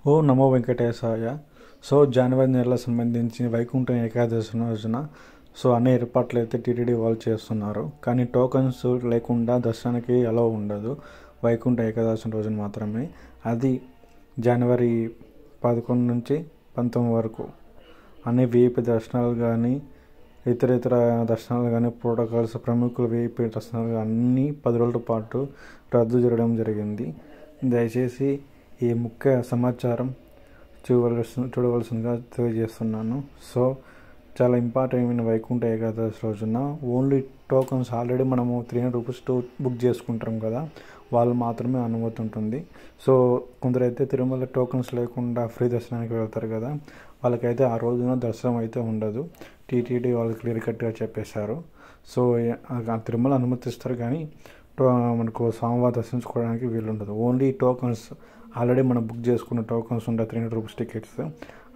ఓ నమో వెంకటేశాయ. So జనవరి నెలకు సంబంధించి వైకుంఠ ఏకాదశి రోజున అన్ని ఏర్పాట్లు అయితే టీటీడీ వాళ్ళు చేస్తున్నారు. కానీ టోకన్స్ లేకుండా దర్శనానికి అలో ఉండదు. వైకుంఠ ఏకాదశి రోజున మాత్రమే. అది జనవరి 11 నుంచి 19 వరకు అన్ని వీఐపీ దర్శనాలు కానీ ఇతర దర్శనాలు కానీ ప్రోటోకాల్స్ ప్రముఖుల వీఐపీ దర్శనాలు అన్నీ 10 రోజుల పాటు రద్దు జరగడం జరిగింది. దయచేసి ఈ ముఖ్య సమాచారం చూడవలసిందిగా తెలియజేస్తున్నాను. సో చాలా ఇంపార్టెంట్ అయిన వైకుంఠ ఏకాదశి రోజున ఓన్లీ టోకన్స్ ఆల్రెడీ మనము 300 రూపీస్ బుక్ చేసుకుంటాం కదా, వాళ్ళు మాత్రమే అనుమతి ఉంటుంది. సో కొందరైతే తిరుమల టోకన్స్ లేకుండా ఫ్రీ దర్శనానికి వెళ్తారు కదా, వాళ్ళకైతే ఆ రోజున దర్శనం అయితే ఉండదు. టీటీడీ వాళ్ళు క్లియర్ కట్గా చెప్పేశారు. సో తిరుమల అనుమతిస్తారు కానీ మనకు స్వామివారి దర్శించుకోవడానికి వీలుండదు. ఓన్లీ టోకన్స్ ఆల్రెడీ మనం బుక్ చేసుకున్న టోకన్స్ ఉంటాయి 300 రూపీస్ టికెట్స్,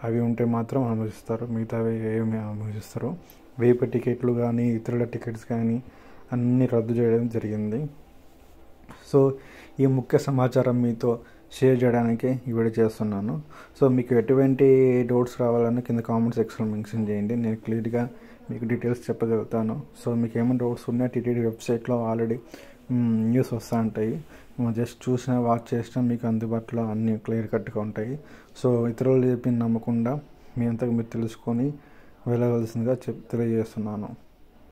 అవి ఉంటే మాత్రం అనుమతిస్తారు. మిగతావి ఏమి అనుమతిస్తారు. వీఐపీ టికెట్లు కానీ ఇతరుల టికెట్స్ కానీ అన్నీ రద్దు చేయడం జరిగింది. సో ఈ ముఖ్య సమాచారం మీతో షేర్ చేయడానికి ఈ వీడియో చేస్తున్నాను. సో మీకు ఎటువంటి డౌట్స్ రావాలని కింద కామెంట్ సెక్షన్లో మెన్షన్ చేయండి, నేను క్లియర్గా మీకు డీటెయిల్స్ చెప్పగలుగుతాను. సో మీకు ఏమైనా డౌట్స్ ఉన్నా టీటీడీ వెబ్సైట్లో ఆల్రెడీ న్యూస్ వస్తూ ఉంటాయి, జస్ట్ చూసినా వాచ్ చేసినా మీకు అందుబాటులో అన్నీ క్లియర్ కట్గా ఉంటాయి. సో ఇతరులు చెప్పి నమ్మకుండా మీ అంతకు మీరు తెలుసుకొని వెళ్ళవలసిందిగా తెలియజేస్తున్నాను.